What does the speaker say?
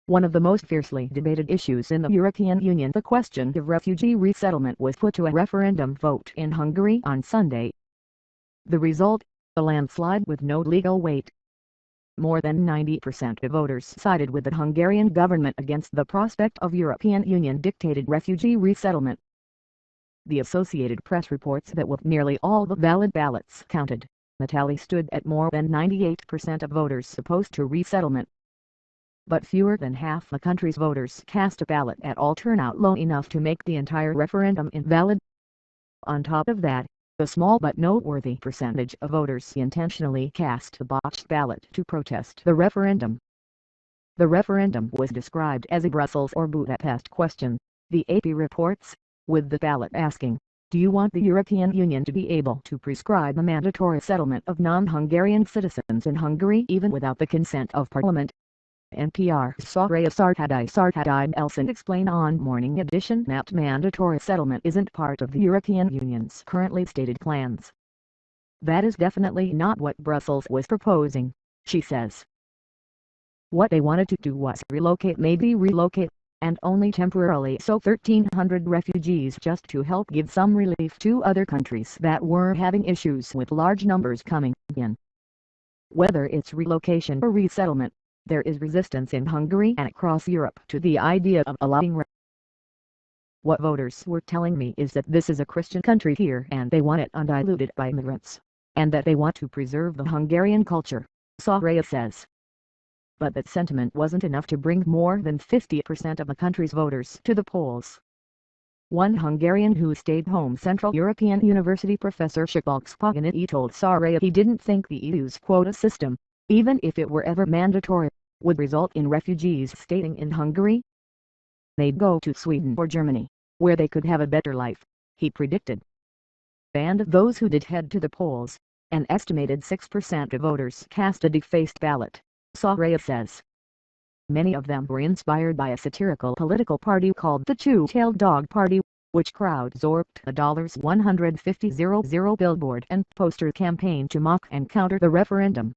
One of the most fiercely debated issues in the European Union, the question of refugee resettlement, was put to a referendum vote in Hungary on Sunday. The result? A landslide with no legal weight. More than 90% of voters sided with the Hungarian government against the prospect of European Union-dictated refugee resettlement. The Associated Press reports that with nearly all the valid ballots counted, the tally stood at more than 98% of voters opposed to resettlement. But fewer than half the country's voters cast a ballot at all, turnout low enough to make the entire referendum invalid. On top of that, a small but noteworthy percentage of voters intentionally cast a botched ballot to protest the referendum. The referendum was described as a Brussels or Budapest question, the AP reports, with the ballot asking, "Do you want the European Union to be able to prescribe the mandatory settlement of non-Hungarian citizens in Hungary even without the consent of Parliament?" NPR's Soraya Sarkadai Elson explained on Morning Edition that mandatory settlement isn't part of the European Union's currently stated plans. That is definitely not what Brussels was proposing, she says. What they wanted to do was relocate, maybe relocate, and only temporarily, so 1,300 refugees, just to help give some relief to other countries that were having issues with large numbers coming in. Whether it's relocation or resettlement, there is resistance in Hungary and across Europe to the idea of allowing What voters were telling me is that this is a Christian country here and they want it undiluted by immigrants, and that they want to preserve the Hungarian culture, Soraya says. But that sentiment wasn't enough to bring more than 50% of the country's voters to the polls. One Hungarian who stayed home, Central European University professor Szabolcs Pagani, told Soraya he didn't think the EU's quota system, even if it were ever mandatory, would result in refugees staying in Hungary. They'd go to Sweden or Germany, where they could have a better life, he predicted. And of those who did head to the polls, an estimated 6% of voters cast a defaced ballot, Soraya says. Many of them were inspired by a satirical political party called the Two-Tailed Dog Party, which crowdsourced a $150,000 billboard and poster campaign to mock and counter the referendum.